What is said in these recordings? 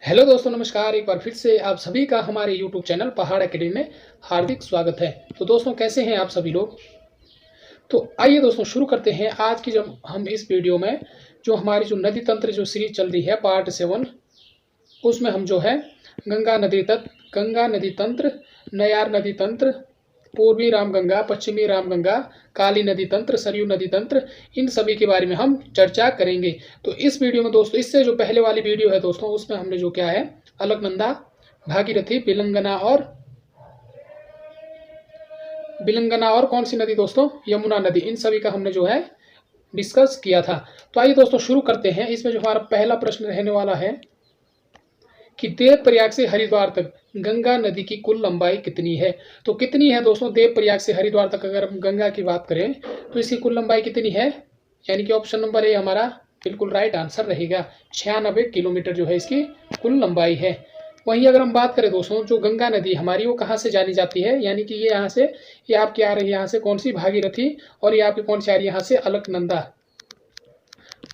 Hello दोस्तों, नमस्कार। एक बार फिर से आप सभी का हमारे यूट्यूब चैनल पहाड़ एकेडमी में हार्दिक स्वागत है। तो दोस्तों, कैसे हैं आप सभी लोग। तो आइए दोस्तों, शुरू करते हैं आज की जब हम इस वीडियो में जो हमारी जो नदी तंत्र जो सीरीज चल रही है पार्ट 7, उसमें हम जो है गंगा नदी तंत्र, नयार नदी तंत्र, पूर्वी रामगंगा, पश्चिमी रामगंगा, काली नदी तंत्र, सरयू नदी तंत्र, इन सभी के बारे में हम चर्चा करेंगे। तो इस वीडियो में दोस्तों, इससे जो पहले वाली वीडियो है दोस्तों, उसमें हमने जो क्या है अलकनंदा, भागीरथी, बिलंगना और कौन सी नदी दोस्तों, यमुना नदी, इन सभी का हमने जो है डिस्कस किया था। तो आइए दोस्तों शुरू करते हैं। इसमें जो हमारा पहला प्रश्न रहने वाला है कि देवप्रयाग से हरिद्वार तक गंगा नदी की कुल लंबाई कितनी है। तो कितनी है दोस्तों, देवप्रयाग से हरिद्वार तक अगर हम गंगा की बात करें तो इसकी कुल लंबाई कितनी है, यानी कि ऑप्शन नंबर ए हमारा बिल्कुल राइट आंसर रहेगा। 96 किलोमीटर जो है इसकी कुल लंबाई है। वहीं अगर हम बात करें दोस्तों, जो गंगा नदी हमारी वो कहाँ से जानी जाती है, यानी कि ये यहाँ से, ये आपकी आ रही है यहाँ से कौन सी, भागीरथी, और ये आपकी कौन सी आ रही है यहाँ से, अलकनंदा,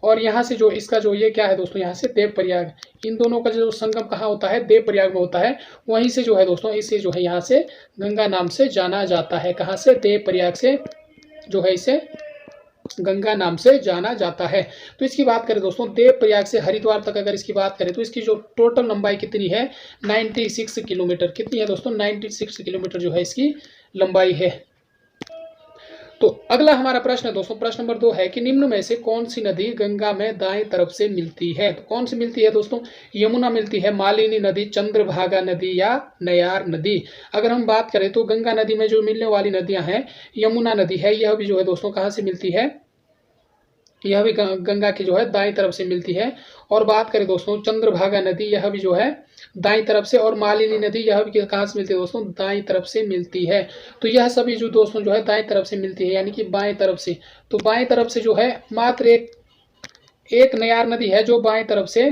और यहाँ से जो इसका जो ये क्या है दोस्तों, यहाँ से देवप्रयाग, इन दोनों का जो संगम कहाँ होता है, देवप्रयाग में होता है। वहीं से जो है दोस्तों, इसे जो है यहाँ से गंगा नाम से जाना जाता है। कहाँ से, देवप्रयाग से जो है इसे गंगा नाम से जाना जाता है। तो इसकी बात करें दोस्तों, देवप्रयाग से हरिद्वार तक अगर इसकी बात करें तो इसकी जो टोटल लंबाई कितनी है, 96 किलोमीटर। कितनी है दोस्तों, 96 किलोमीटर जो है इसकी लंबाई है। तो अगला हमारा प्रश्न है दोस्तों, प्रश्न नंबर 2 है कि निम्न में से कौन सी नदी गंगा में दाएं तरफ से मिलती है। तो कौन सी मिलती है दोस्तों, यमुना मिलती है, मालिनी नदी, चंद्रभागा नदी या नयार नदी। अगर हम बात करें तो गंगा नदी में जो मिलने वाली नदियां हैं, यमुना नदी है, यह भी जो है दोस्तों कहाँ से मिलती है, यह भी गंगा की जो है दाईं तरफ से मिलती है। और बात करें दोस्तों चंद्रभागा नदी, यह भी जो है दाईं तरफ से, और मालिनी नदी यह भी कहाँ से मिलती है दोस्तों, दाईं तरफ से मिलती है। तो यह सभी जो दोस्तों जो है दाईं तरफ से मिलती है, यानी कि बाएं तरफ से। तो बाएं तरफ से जो है मात्र एक नयार नदी है जो बाएं तरफ से,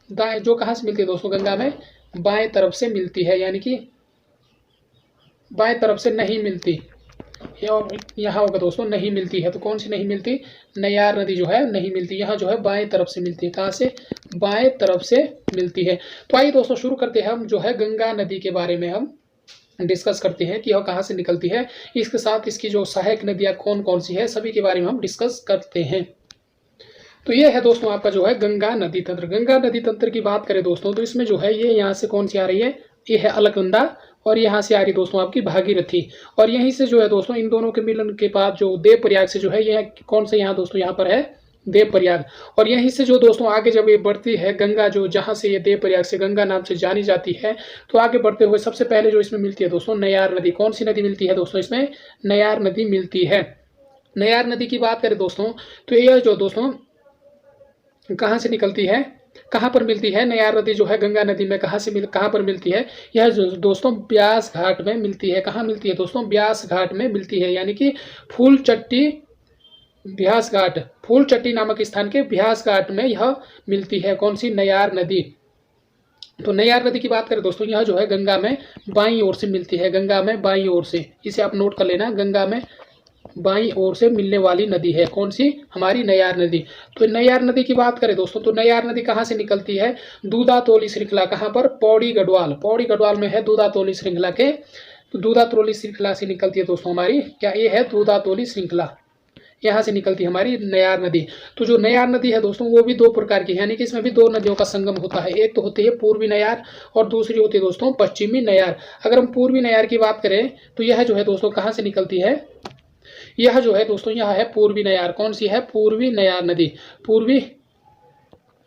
दाएं जो कहाँ से मिलती है दोस्तों, गंगा में बाएं तरफ से मिलती है, यानी कि बाएं तरफ से नहीं मिलती। यहाँ होगा दोस्तों नहीं मिलती है। तो कौन सी नहीं मिलती, नयार नदी जो है नहीं मिलती, यहाँ जो है बाएं तरफ से मिलती है। कहाँ से, बाएं तरफ से मिलती है। तो आइए दोस्तों शुरू करते हैं। हम जो है गंगा नदी के बारे में हम डिस्कस करते हैं कि यह कहाँ से निकलती है, इसके साथ इसकी जो सहायक नदियाँ कौन कौन सी है, सभी के बारे में हम डिस्कस करते हैं। तो ये है दोस्तों आपका जो है गंगा नदी तंत्र। गंगा नदी तंत्र की बात करें दोस्तों तो इसमें जो है ये यहाँ से कौन सी आ रही है, ये है अलकनंदा, और यहाँ से आ रही दोस्तों आपकी भागीरथी, और यहीं से जो है दोस्तों इन दोनों के मिलन के बाद जो देवप्रयाग से जो है यह कौन सा यहाँ दोस्तों यहाँ पर है देवप्रयाग, और यहीं से जो दोस्तों आगे जब ये बढ़ती है गंगा, जो जहाँ से ये देवप्रयाग से गंगा नाम से जानी जाती है, तो आगे बढ़ते हुए सबसे पहले जो इसमें मिलती है दोस्तों नयार नदी। कौन सी नदी मिलती है दोस्तों, इसमें नयार नदी मिलती है। नयार नदी की बात करें दोस्तों तो यह जो दोस्तों कहाँ से निकलती है, कहाँ पर मिलती है, नयार नदी जो है गंगा नदी में कहाँ पर मिलती है, यह जो दोस्तों ब्यास घाट में मिलती है। कहाँ मिलती है दोस्तों, ब्यास घाट में मिलती है, यानी कि फूल चट्टी नामक स्थान के ब्यास घाट में यह मिलती है। कौन सी, नयार नदी। तो नयार नदी की बात करें दोस्तों, यह जो है गंगा में बाईं ओर से मिलती है, गंगा में बाईं ओर से, इसे आप नोट कर लेना, गंगा में बाईं ओर से मिलने वाली नदी है कौन सी, हमारी नयार नदी। तो नयार नदी की बात करें दोस्तों तो नयार नदी कहाँ से निकलती है, दूधातोली श्रृंखला, कहाँ पर, पौड़ी गढ़वाल में है दूधातोली श्रृंखला के, तो दूधातोली श्रृंखला से निकलती है दोस्तों हमारी, क्या ये है दूधातोली श्रृंखला, यहाँ से निकलती है हमारी नयार नदी। तो जो नयार नदी है दोस्तों वो भी दो प्रकार की है, यानी कि इसमें भी दो नदियों का संगम होता है। एक तो होती है पूर्वी नयार और दूसरी होती है दोस्तों पश्चिमी नयार। अगर हम पूर्वी नयार की बात करें तो यह जो है दोस्तों कहाँ से निकलती है, यह जो है दोस्तों यह है पूर्वी नयार। कौन सी है, पूर्वी नयार नदी, पूर्वी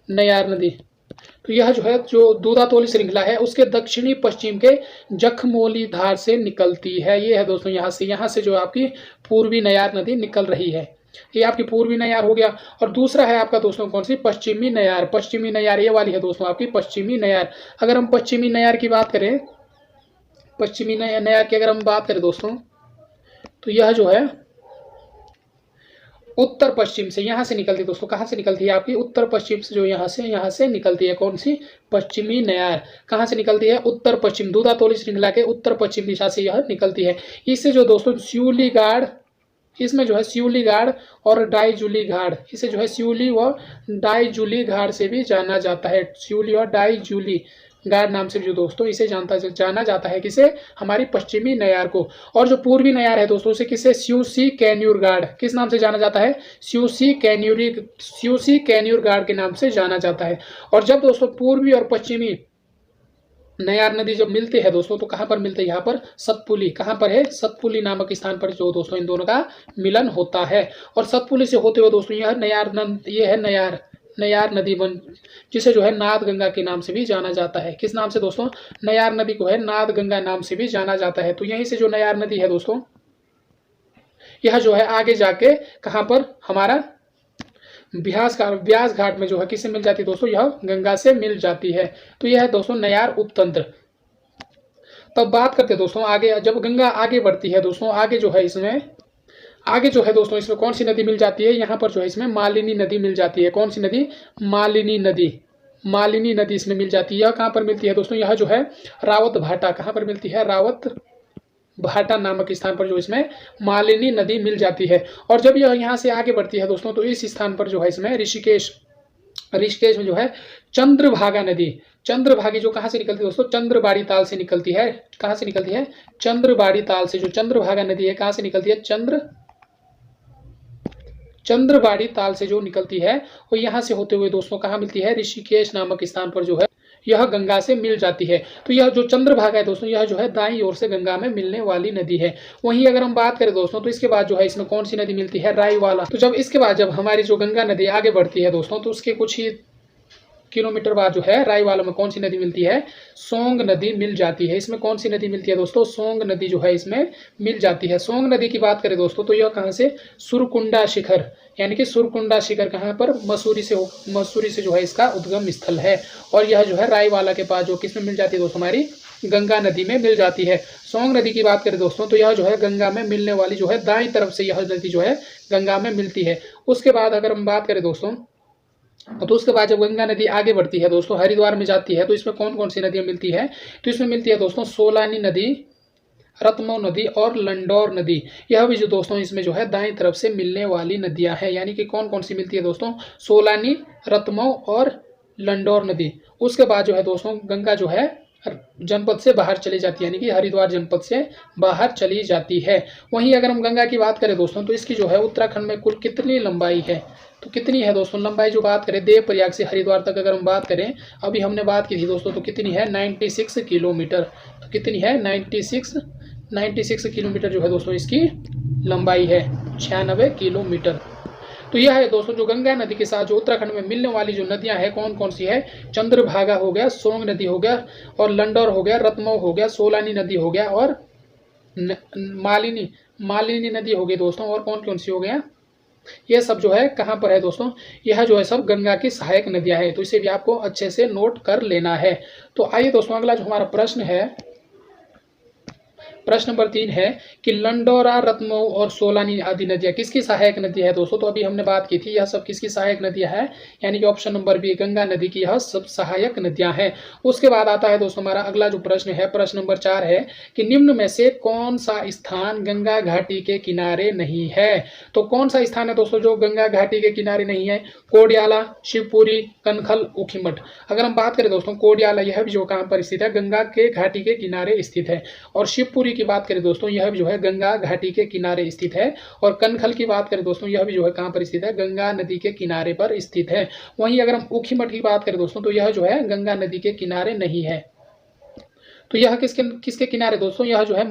नयार नदी। तो यह जो है जो दूधातोली श्रृंखला है उसके दक्षिणी पश्चिम के जखमोली धार से निकलती है। ये है दोस्तों यहाँ से जो आपकी पूर्वी नयार नदी निकल रही है, ये आपकी पूर्वी नयार हो गया। और दूसरा है आपका दोस्तों कौन सी, पश्चिमी नयार, ये वाली है दोस्तों आपकी पश्चिमी नयार। अगर हम पश्चिमी नयार की बात करें, पश्चिमी नयार की अगर हम बात करें दोस्तों तो यह जो है उत्तर पश्चिम से यहाँ से निकलती है दोस्तों, कहाँ से निकलती है आपकी, उत्तर पश्चिम से, जो यहाँ से निकलती है। कौन सी, पश्चिमी नयार, कहाँ से निकलती है, उत्तर पश्चिम, दूधातोली श्रृंखला के उत्तर पश्चिम दिशा से यह निकलती है। इससे जो दोस्तों इसमें जो है सिउली गाड़ और डाईजूली गाड़, इसे जो है सिउली व डाईजूली गाड़ से भी जाना जाता है। सिउली और डाईजूली गाड़ नाम से जो दोस्तों इसे जाना जाता है किसे, हमारी पश्चिमी नयार को। और जो पूर्वी नयार है दोस्तों उसे किसे, स्यूसी कैन्यूर गाड़, किस नाम से जाना जाता है, स्यूसी कैन्यूर गाड़ के नाम से जाना जाता है। और जब दोस्तों पूर्वी और पश्चिमी नयार नदी जब मिलते हैं दोस्तों तो कहाँ पर मिलते हैं, यहाँ पर सतपुली, कहाँ पर है, सतपुली नामक स्थान पर जो दोस्तों इन दोनों का मिलन होता है। और सतपुली से होते हुए दोस्तों यह ये है नयार नदी बन, जिसे जो है नाद गंगा के नाम से भी जाना जाता है। किस नाम से दोस्तों, नयार नदी को है नाद गंगा नाम से भी जाना जाता है। तो यहीं से जो नयार नदी है दोस्तों यह जो है आगे जाके कहाँ पर हमारा ब्यास घाट में जो है किससे मिल जाती है दोस्तों, यह गंगा से मिल जाती है। तो यह है दोस्तों नयार उपतंत्र। तब बात करते हैं दोस्तों आगे, जब गंगा आगे बढ़ती है दोस्तों आगे जो है इसमें कौन सी नदी मिल जाती है, यहाँ पर जो है इसमें मालिनी नदी मिल जाती है। कौन सी नदी, मालिनी नदी इसमें मिल जाती है। यह कहाँ पर मिलती है दोस्तों, यह जो है रावत भाटा, कहाँ पर मिलती है, रावत भाटा नामक स्थान पर जो इसमें मालिनी नदी मिल जाती है। और जब यह यहाँ से आगे बढ़ती है दोस्तों तो इस स्थान पर जो है इसमें ऋषिकेश में जो है चंद्रभागा नदी, चंद्रभागी जो कहाँ से निकलती है दोस्तों, चंद्रबाड़ी ताल से निकलती है। कहाँ से निकलती है, चंद्रबाड़ी ताल से। जो चंद्रभागा नदी है कहाँ से निकलती है, चंद्रबाड़ी ताल से जो निकलती है वो यहाँ से होते हुए दोस्तों कहाँ मिलती है, ऋषिकेश नामक स्थान पर जो है यह गंगा से मिल जाती है। तो यह जो चंद्रभागा है दोस्तों यह जो है दाईं ओर से गंगा में मिलने वाली नदी है। वहीं अगर हम बात करें दोस्तों तो इसके बाद जो है इसमें कौन सी नदी मिलती है, राईवाला। तो जब इसके बाद जब हमारी जो गंगा नदी आगे बढ़ती है दोस्तों तो उसके कुछ ही किलोमीटर बाद जो है राईवाला में कौन सी नदी मिलती है, सोंग नदी मिल जाती है। इसमें कौन सी नदी मिलती है दोस्तों, सोंग नदी जो है इसमें मिल जाती है। सोंग नदी की बात करें दोस्तों तो यह कहाँ से, सुरकुंडा शिखर, यानी कि सुरकुंडा शिखर कहाँ पर, मसूरी से जो है इसका उद्गम स्थल है। और यह जो है राईवाला के पास जो किसमें मिल जाती है दोस्तों, हमारी गंगा नदी में मिल जाती है। सोंग नदी की बात करें दोस्तों तो यह जो है गंगा में मिलने वाली जो है दाईं तरफ से यह नदी जो है गंगा में मिलती है। उसके बाद अगर हम बात करें दोस्तों तो उसके बाद जब गंगा नदी आगे बढ़ती है दोस्तों हरिद्वार में जाती है तो इसमें कौन कौन सी नदियां मिलती है, तो इसमें मिलती है दोस्तों सोलानी नदी, रतमो नदी और लंडौर नदी। यह भी जो दोस्तों इसमें जो है दाईं तरफ से मिलने वाली नदियां हैं। यानी कि कौन कौन सी मिलती है दोस्तों, सोलानी, रतमो और लंडौर नदी। उसके बाद जो है दोस्तों गंगा जो है जनपद से बाहर चली जाती है, यानी कि हरिद्वार जनपद से बाहर चली जाती है। वहीं अगर हम गंगा की बात करें दोस्तों तो इसकी जो है उत्तराखंड में कुल कितनी लंबाई है, तो कितनी है दोस्तों लंबाई, जो बात करें देवप्रयाग से हरिद्वार तक अगर हम बात करें, अभी हमने बात की थी दोस्तों, तो कितनी है 96 किलोमीटर। तो कितनी है 96 किलोमीटर जो है दोस्तों इसकी लंबाई है, 96 किलोमीटर। तो यह है दोस्तों जो गंगा नदी के साथ जो उत्तराखंड में मिलने वाली जो नदियां हैं कौन कौन सी है, चंद्रभागा हो गया, सोंग नदी हो गया और लंडौर हो गया, रतमो हो गया, सोलानी नदी हो गया और मालिनी नदी हो गई दोस्तों। और कौन कौन सी हो गया, यह सब जो है कहाँ पर है दोस्तों, यह जो है सब गंगा की सहायक नदियां हैं। तो इसे भी आपको अच्छे से नोट कर लेना है। तो आइए दोस्तों अगला जो हमारा प्रश्न है, प्रश्न नंबर 3 है कि लंडौरा, रतमो और सोलानी आदि नदियां किसकी सहायक नदी है दोस्तों। तो अभी हमने बात की थी यह सब किसकी सहायक नदियां है, यानी कि ऑप्शन नंबर बी गंगा नदी की यह सब सहायक नदियां हैं। उसके बाद आता है दोस्तों हमारा अगला जो प्रश्न है, प्रश्न नंबर 4 है कि निम्न में से कौन सा स्थान गंगा घाटी के किनारे नहीं है। तो कौन सा स्थान है दोस्तों जो गंगा घाटी के किनारे नहीं है, कोडियाला, शिवपुरी, कनखल, ऊखीमठ। अगर हम बात करें दोस्तों कोडियाला यह भी जो कहाँ पर स्थित है, गंगा के घाटी के किनारे स्थित है। और शिवपुरी की बात करें दोस्तों यह भी जो है गंगा घाटी के किनारे स्थित है। और कनखल की बात करें दोस्तों यह भी जो है कहां पर स्थित है, गंगा नदी के किनारे पर स्थित है। वहीं अगर हम ऊखीमठ की बात करें दोस्तों तो यह जो है गंगा नदी के किनारे नहीं है। तो यह किसके किनारे दोस्तों, यह जो है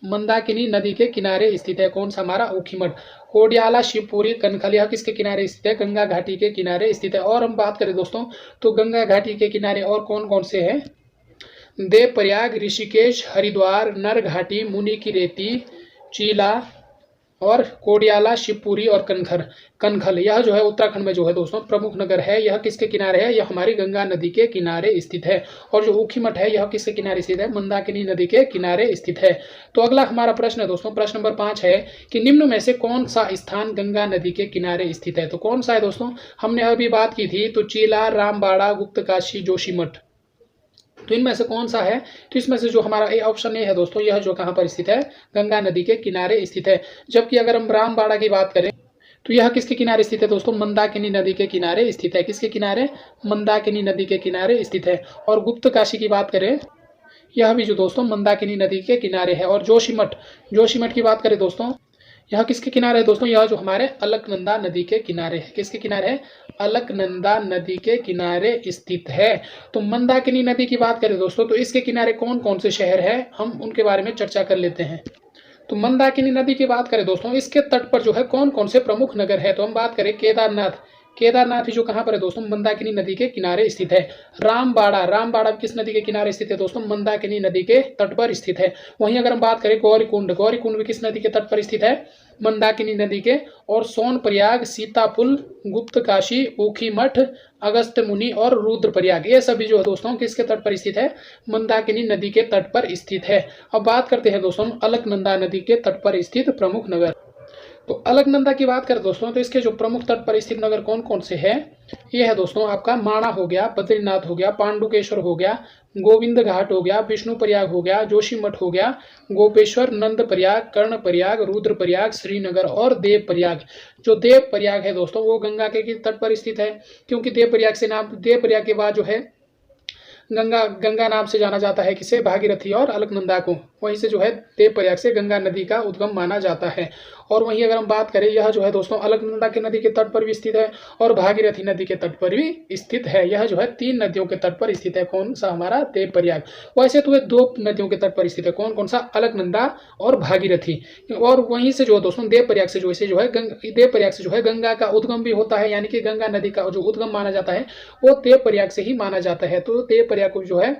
मंदाकिनी नदी के किनारे स्थित है। कौन सा हमारा ऊखीमठ। कोडियाला, शिवपुरी, कनखल यह किसके किनारे स्थित है, गंगा घाटी के किनारे स्थित है। और हम बात करें दोस्तों तो गंगा घाटी के किनारे और कौन कौन से हैं, देवप्रयाग, ऋषिकेश, हरिद्वार, नर घाटी, मुनि की रेती, चीला और कोडियाला, शिवपुरी और कनखल यह जो है उत्तराखंड में जो है दोस्तों प्रमुख नगर है। यह किसके किनारे है, यह हमारी गंगा नदी के किनारे स्थित है। और जो ऊखीमठ है यह किसके किनारे स्थित है, मंदाकिनी नदी के किनारे स्थित है। तो अगला हमारा प्रश्न है दोस्तों, प्रश्न नंबर 5 है कि निम्न में से कौन सा स्थान गंगा नदी के किनारे स्थित है। तो कौन सा है दोस्तों, हमने अभी बात की थी तो चीला, रामबाड़ा, गुप्तकाशी, जोशीमठ। तो इनमें से कौन सा है? तो इसमें से जो हमारा ए ऑप्शन ए है दोस्तों, यह जो कहाँ पर स्थित है? गंगा नदी के किनारे स्थित है। जबकि अगर हम रामबाड़ा की बात करें तो यह किसके किनारे स्थित है दोस्तों? मंदाकिनी नदी के किनारे स्थित है। किसके किनारे? मंदाकिनी नदी के किनारे स्थित है। और गुप्त काशी की बात करें, यह भी जो दोस्तों मंदाकिनी नदी के किनारे है। और जोशीमठ, जोशीमठ की बात करें दोस्तों, यह किसके किनारे है दोस्तों? यह जो हमारे अलकनंदा नदी के किनारे है। किसके किनारे है? अलकनंदा नदी के किनारे स्थित है। तो मंदाकिनी नदी की बात करें दोस्तों, तो इसके किनारे कौन कौन से शहर है, हम उनके बारे में चर्चा कर लेते हैं। तो मंदाकिनी नदी की बात करें दोस्तों, इसके तट पर जो है कौन कौन से प्रमुख नगर है? तो हम बात करें केदारनाथ, केदारनाथ जो कहाँ पर है दोस्तों? मंदाकिनी नदी के किनारे स्थित है। रामबाड़ा, रामबाड़ा किस नदी के किनारे स्थित है दोस्तों? मंदाकिनी नदी के तट पर स्थित है। वहीं अगर हम बात करें गौरीकुंड, गौरीकुंड भी किस नदी के तट पर स्थित है? मंदाकिनी नदी के। और सोनप्रयाग, सीतापुल, गुप्त काशी, ऊखीमठ, अगस्त्य मुनि और रुद्रप्रयाग, ये सभी जो है दोस्तों किसके तट पर स्थित है? मंदाकिनी नदी के तट पर स्थित है। अब बात करते हैं दोस्तों अलकनंदा नदी के तट पर स्थित प्रमुख नगर। तो अलकनंदा की बात करें दोस्तों, तो इसके जो प्रमुख तट पर स्थित नगर कौन कौन से हैं? ये है दोस्तों आपका माणा हो गया, बद्रीनाथ हो गया, पांडुकेश्वर हो गया, गोविंद घाट हो गया, विष्णु प्रयाग हो गया, जोशीमठ हो गया, गोपेश्वर, नंद प्रयाग, कर्ण प्रयाग, रुद्र प्रयाग, श्रीनगर और देव प्रयाग। जो देव प्रयाग है दोस्तों वो गंगा के तट पर स्थित है, क्योंकि देव प्रयाग से नाम, देव प्रयाग के बाद जो है गंगा, गंगा नाम से जाना जाता है किसे? भागीरथी और अलकनंदा को। वहीं से जो है देवप्रयाग से गंगा नदी का उद्गम माना जाता है। और वहीं अगर हम बात करें, यह जो है दोस्तों अलकनंदा के नदी के तट पर भी स्थित है और भागीरथी नदी के तट पर भी स्थित है। यह जो है 3 नदियों के तट पर स्थित है। कौन सा? हमारा देवप्रयाग। वैसे तो ये 2 नदियों के तट पर स्थित है। कौन कौन सा? अलकनंदा और भागीरथी। और वहीं से जो दोस्तों देवप्रयाग से जो है देवप्रयाग से जो है गंगा का उद्गम भी होता है, यानी कि गंगा नदी का जो उद्गम माना जाता है वो देवप्रयाग से ही माना जाता है। तो देवप्रयाग को जो है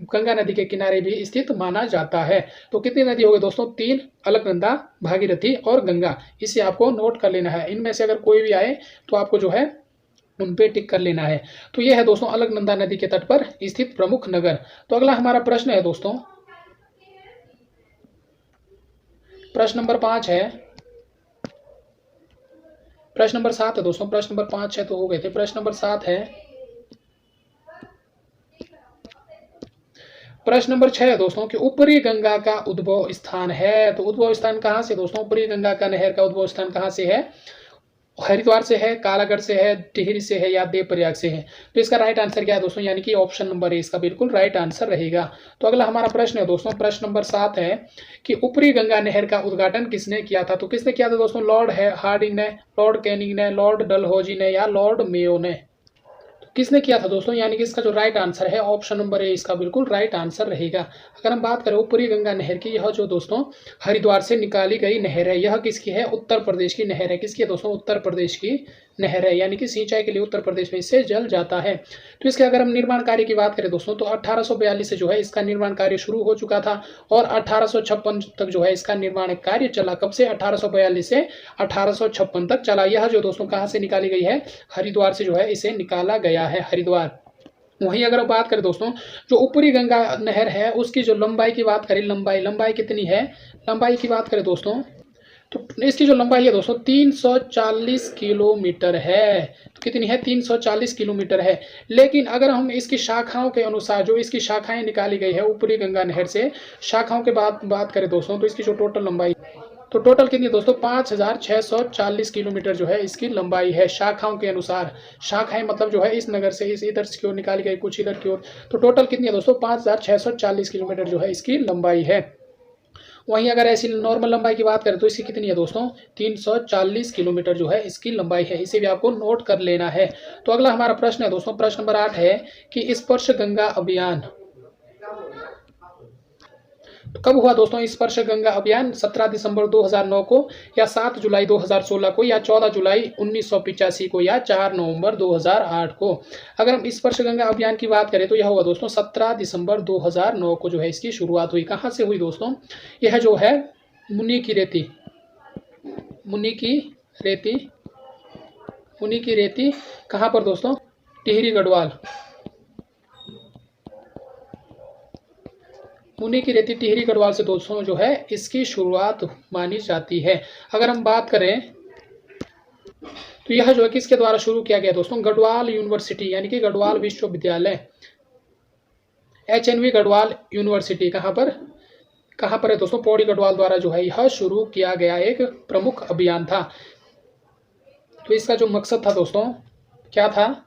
गंगा नदी के किनारे भी स्थित माना जाता है। तो कितनी नदी हो गई दोस्तों? 3, अलकनंदा, भागीरथी और गंगा। इसे आपको नोट कर लेना है। इनमें से अगर कोई भी आए तो आपको जो है उन पे टिक कर लेना है। तो यह है दोस्तों अलकनंदा नदी के तट पर स्थित प्रमुख नगर। तो अगला हमारा प्रश्न है दोस्तों, प्रश्न नंबर 5 है, प्रश्न नंबर 7 है दोस्तों। प्रश्न नंबर 5 है तो हो गए थे। प्रश्न नंबर 7 है, प्रश्न नंबर 6 है दोस्तों कि ऊपरी गंगा का उद्भव स्थान है। तो उद्भव स्थान कहाँ से दोस्तों? ऊपरी गंगा का नहर का उद्भव स्थान कहाँ से है? हरिद्वार से है, कालागढ़ से है, टिहरी से है या देवप्रयाग से है? तो इसका राइट आंसर क्या है दोस्तों? यानी कि ऑप्शन नंबर ए इसका बिल्कुल राइट आंसर रहेगा। तो अगला हमारा प्रश्न है दोस्तों, प्रश्न नंबर 7 है कि ऊपरी गंगा नहर का उद्घाटन किसने किया था? तो किसने किया था दोस्तों? लॉर्ड हार्डिंग ने, लॉर्ड कैनिंग ने, लॉर्ड डलहौजी ने या लॉर्ड मेयो ने? किसने किया था दोस्तों? यानी कि इसका जो राइट आंसर है ऑप्शन नंबर ए इसका बिल्कुल राइट आंसर रहेगा। अगर हम बात करें ऊपरी गंगा नहर की, यह जो दोस्तों हरिद्वार से निकाली गई नहर है, यह किसकी है? उत्तर प्रदेश की नहर है। किसकी है दोस्तों? उत्तर प्रदेश की नहर है, यानी कि सिंचाई के लिए उत्तर प्रदेश में इससे जल जाता है। तो इसके अगर हम निर्माण कार्य की बात करें दोस्तों, तो 1842 से जो है इसका निर्माण कार्य शुरू हो चुका था और 1856 तक जो है इसका निर्माण कार्य चला। कब से? 1842 से 1856 तक चला। यह जो दोस्तों कहाँ से निकाली गई है? हरिद्वार से जो है इसे निकाला गया है, हरिद्वार। वहीं अगर बात करें दोस्तों, जो ऊपरी गंगा नहर है उसकी जो लंबाई की बात करें, लंबाई कितनी है? लंबाई की बात करें दोस्तों, तो इसकी जो लंबाई है दोस्तों 340 किलोमीटर है। तो कितनी है? 340 किलोमीटर है। लेकिन अगर हम इसकी शाखाओं के अनुसार, जो इसकी शाखाएं निकाली गई है ऊपरी गंगा नहर से, शाखाओं के बात करें दोस्तों, तो इसकी जो टोटल लंबाई, तो टोटल कितनी है दोस्तों? 5640 किलोमीटर जो है इसकी लंबाई है शाखाओं के अनुसार। शाखाएं मतलब जो है इस नगर से इस इधर की ओर निकाली गई, कुछ इधर की ओर। तो टोटल कितनी है दोस्तों? 5640 किलोमीटर जो है इसकी लंबाई है। वहीं अगर ऐसी नॉर्मल लंबाई की बात करें तो इसकी कितनी है दोस्तों? 340 किलोमीटर जो है इसकी लंबाई है। इसे भी आपको नोट कर लेना है। तो अगला हमारा प्रश्न है दोस्तों, प्रश्न नंबर 8 है कि स्पर्श गंगा अभियान तो कब हुआ दोस्तों? स्पर्श गंगा अभियान 17 दिसंबर 2009 को या 7 जुलाई 2016 को या 14 जुलाई 1985 को या 4 नवंबर 2008 को? अगर हम स्पर्श गंगा अभियान की बात करें तो यह हुआ दोस्तों 17 दिसंबर 2009 को जो है इसकी शुरुआत हुई। कहाँ से हुई दोस्तों? यह जो है मुनि की रेती, मुनि की रेती, मुनि की रेती कहाँ पर दोस्तों? टिहरी गढ़वाल। मुनि की रेती टिहरी गढ़वाल से दोस्तों जो है इसकी शुरुआत मानी जाती है। अगर हम बात करें तो यह जो है किसके द्वारा शुरू किया गया दोस्तों? गढ़वाल यूनिवर्सिटी यानी कि गढ़वाल विश्वविद्यालय HNV गढ़वाल यूनिवर्सिटी कहाँ पर है दोस्तों? पौड़ी गढ़वाल द्वारा जो है यह शुरू किया गया एक प्रमुख अभियान था। तो इसका जो मकसद था दोस्तों क्या था?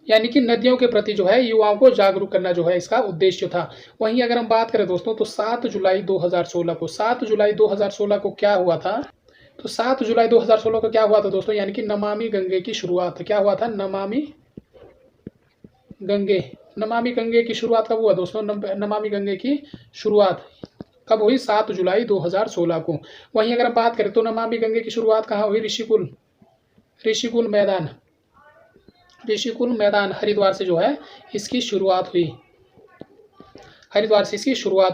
यानी कि नदियों के प्रति जो है युवाओं को जागरूक करना जो है इसका उद्देश्य था। वहीं अगर हम बात करें दोस्तों तो 7 जुलाई 2016 को क्या हुआ था? तो 7 जुलाई 2016 को क्या हुआ था दोस्तों? यानी कि नमामि गंगे की शुरुआत। क्या हुआ था? नमामि गंगे की शुरुआत कब हुआ दोस्तों? नमामि गंगे की शुरुआत कब हुई? 7 जुलाई 2016 को। वहीं अगर हम बात करें तो नमामि गंगे की शुरुआत कहाँ हुई? ऋषिकुल मैदान हरिद्वार से जो है इसकी शुरुआत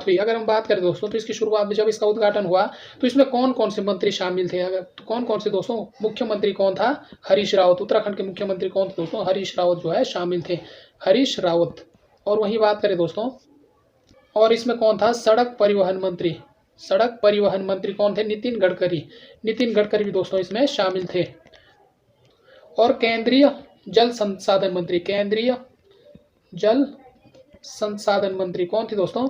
हुई। अगर हम बात करें दोस्तों तो इसकी शुरुआत में जब इसका उद्घाटन हुआ तो इसमें कौन कौन से मंत्री शामिल थे? अगर तो कौन से दोस्तों? मुख्यमंत्री कौन था? हरीश रावत। उत्तराखंड के मुख्यमंत्री कौन थे दोस्तों? हरीश रावत जो है शामिल थे, हरीश रावत। और वहीं बात करें दोस्तों, और इसमें कौन था? सड़क परिवहन मंत्री कौन थे? नितिन गडकरी भी दोस्तों इसमें शामिल थे। और केंद्रीय जल संसाधन मंत्री कौन थी दोस्तों?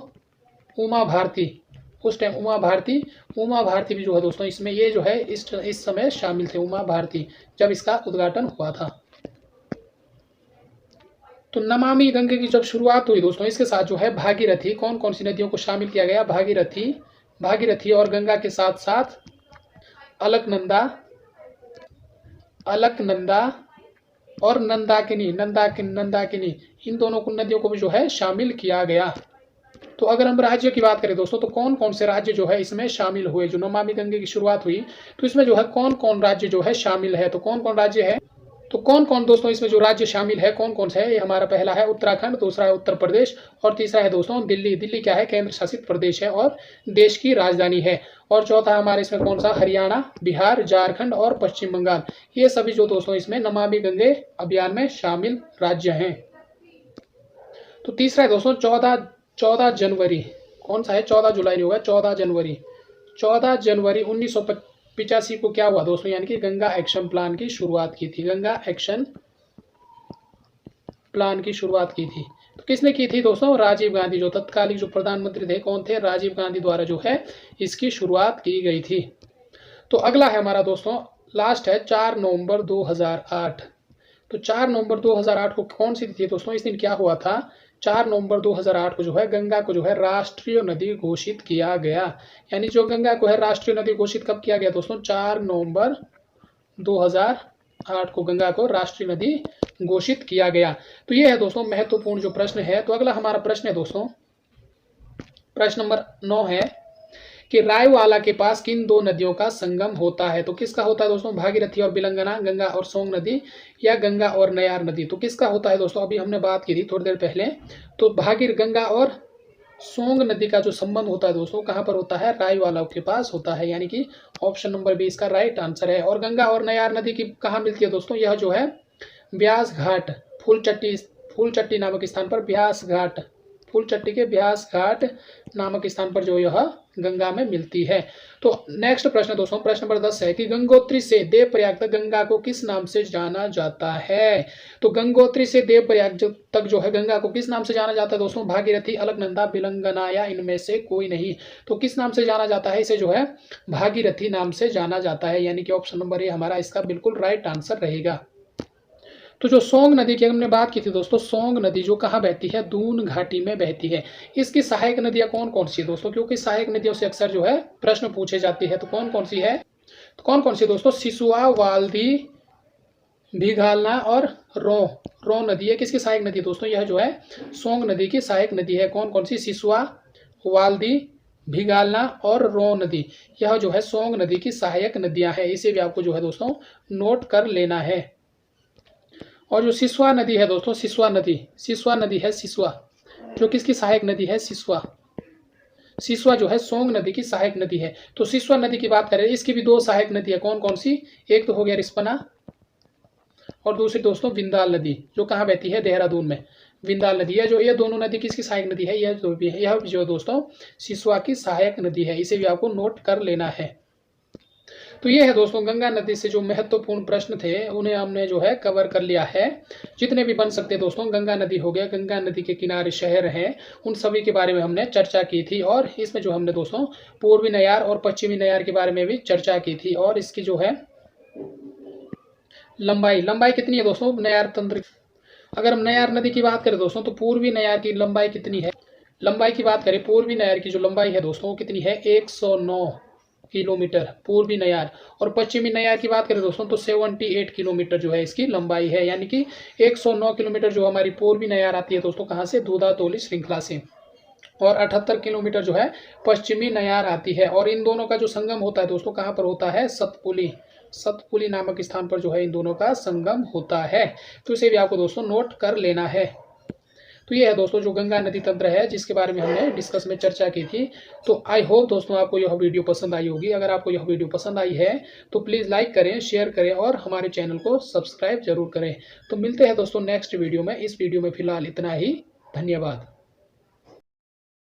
उमा भारती। उस टाइम उमा भारती भी जो है दोस्तों इसमें ये जो है इस समय शामिल थे, उमा भारती, जब इसका उद्घाटन हुआ था। तो नमामि गंगे की जब शुरुआत हुई दोस्तों इसके साथ जो है भागीरथी, कौन कौन सी नदियों को शामिल किया गया? भागीरथी और गंगा के साथ साथ अलकनंदा और नंदाकिनी, इन दोनों को नदियों को भी जो है शामिल किया गया। तो अगर हम राज्य की बात करें दोस्तों तो कौन कौन से राज्य जो है इसमें शामिल हुए? जो नमामि गंगे की शुरुआत हुई तो इसमें जो है कौन कौन राज्य जो है शामिल है? तो कौन कौन राज्य है? तो कौन कौन दोस्तों इसमें जो राज्य शामिल है कौन कौन से है? ये हमारा पहला है उत्तराखंड, दूसरा है उत्तर प्रदेश और तीसरा है दोस्तों दिल्ली। दिल्ली क्या है? केंद्र शासित प्रदेश है और देश की राजधानी है। और चौथा हमारे इसमें कौन सा? हरियाणा, बिहार, झारखंड और पश्चिम बंगाल। ये सभी जो दोस्तों इसमें नमामि गंगे अभियान में शामिल राज्य हैं। तो तीसरा है दोस्तों 14 जनवरी, कौन सा है? 14 जुलाई होगा, 14 जनवरी 1985 को क्या हुआ दोस्तों? यानी कि गंगा एक्शन प्लान की शुरुआत की थी। तो किसने की थी दोस्तों? राजीव गांधी। जो तत्कालीन जो प्रधानमंत्री थे कौन थे? राजीव गांधी द्वारा जो है इसकी शुरुआत की गई थी। तो अगला है हमारा दोस्तों, लास्ट है 4 नवंबर 2008। तो 4 नवंबर 2008 को कौन सी थी दोस्तों? इस दिन क्या हुआ था? 4 नवंबर 2008 को जो है गंगा को जो है राष्ट्रीय नदी घोषित किया गया। यानी जो गंगा को है राष्ट्रीय नदी घोषित कब किया गया दोस्तों? 4 नवंबर 2008 को गंगा को राष्ट्रीय नदी घोषित किया गया। तो ये है दोस्तों महत्वपूर्ण जो प्रश्न है। तो अगला हमारा प्रश्न है दोस्तों, प्रश्न नंबर 9 है कि रायवाला के पास किन दो नदियों का संगम होता है? तो किसका होता है दोस्तों? भागीरथी और बिलंगना, गंगा और सोंग नदी, या गंगा और नयार नदी? तो किसका होता है दोस्तों? अभी हमने बात की थी थोड़ी देर पहले। तो गंगा और सोंग नदी का जो संबंध होता है दोस्तों कहाँ पर होता है? रायवाला के पास होता है। यानी कि ऑप्शन नंबर बी इसका राइट आंसर है। और गंगा और नयार नदी की कहाँ मिलती है दोस्तों? यह जो है ब्यास घाट, फूलचट्टी नामक स्थान पर, फूलचट्टी के ब्यास घाट नामक स्थान पर जो यह गंगा में मिलती है। तो नेक्स्ट प्रश्न दोस्तों, प्रश्न नंबर 10 है कि गंगोत्री से देवप्रयाग तक गंगा को किस नाम से जाना जाता है? तो गंगोत्री से देवप्रयाग तक जो है गंगा को किस नाम से जाना जाता है दोस्तों? भागीरथी, अलकनंदा, बिलंगना या इनमें से कोई नहीं। तो किस नाम से जाना जाता है? इसे जो है भागीरथी नाम से जाना जाता है। यानी कि ऑप्शन नंबर ए हमारा इसका बिल्कुल राइट आंसर रहेगा। तो जो सोंग नदी की हमने बात की थी दोस्तों, सोंग नदी जो कहाँ बहती है? दून घाटी में बहती है। इसकी सहायक नदियां कौन कौन सी है दोस्तों? क्योंकि सहायक नदियों से अक्सर जो है प्रश्न पूछे जाते हैं। तो कौन कौन सी है? तो कौन कौन सी दोस्तों? सिसुआ, वाल्दी, भिगालना और रो नदी है किसकी सहायक नदी दोस्तों? यह जो है सोंग नदी की सहायक नदी है। कौन कौन सी? सिसुआ, वाल्दी, भिगालना और रो नदी, यह जो है सोंग नदी की सहायक नदियां हैं। इसे भी आपको जो है दोस्तों नोट कर लेना है। और जो सिसुआ नदी है दोस्तों, सिसुआ नदी है, जो किसकी सहायक नदी है? सिसुआ जो है सोंग नदी की सहायक नदी है। तो सिसुआ नदी की बात करें, इसकी भी दो सहायक नदी है। कौन कौन सी? एक तो हो गया रिस्पना और दूसरी दोस्तों विंदाल नदी, जो कहाँ बहती है? देहरादून में विंदाल नदी है। जो ये दोनों नदी किसकी सहायक नदी है? यह जो दोस्तों सिसुआ की सहायक नदी है। इसे भी आपको नोट कर लेना है। तो ये है दोस्तों गंगा नदी से जो महत्वपूर्ण प्रश्न थे उन्हें हमने जो है कवर कर लिया है। जितने भी बन सकते दोस्तों, गंगा नदी हो गया, गंगा नदी के किनारे शहर हैं, उन सभी के बारे में हमने चर्चा की थी। और इसमें जो हमने दोस्तों पूर्वी नयार और पश्चिमी नयार के बारे में भी चर्चा की थी। और इसकी जो है लंबाई कितनी है दोस्तों नयार तंत्र। अगर हम नयार नदी की बात करें दोस्तों तो पूर्वी नयार की लंबाई कितनी है, लंबाई की बात करें पूर्वी नयार की जो लंबाई है दोस्तों वो कितनी है 109 किलोमीटर पूर्वी नयार। और पश्चिमी नयार की बात करें दोस्तों तो 78 किलोमीटर जो है इसकी लंबाई है। यानी कि 109 किलोमीटर जो हमारी पूर्वी नयार आती है दोस्तों कहाँ से, दूधातोली श्रृंखला से, और 78 किलोमीटर जो है पश्चिमी नयार आती है। और इन दोनों का जो संगम होता है दोस्तों कहाँ पर होता है, सतपुली नामक स्थान पर जो है इन दोनों का संगम होता है। तो इसे भी आपको दोस्तों नोट कर लेना है। तो ये है दोस्तों जो गंगा नदी तंत्र है जिसके बारे में हमने डिस्कस में चर्चा की थी। तो आई होप दोस्तों आपको यह वीडियो पसंद आई होगी। अगर आपको यह वीडियो पसंद आई है तो प्लीज़ लाइक करें, शेयर करें और हमारे चैनल को सब्सक्राइब जरूर करें। तो मिलते हैं दोस्तों नेक्स्ट वीडियो में। इस वीडियो में फिलहाल इतना ही। धन्यवाद।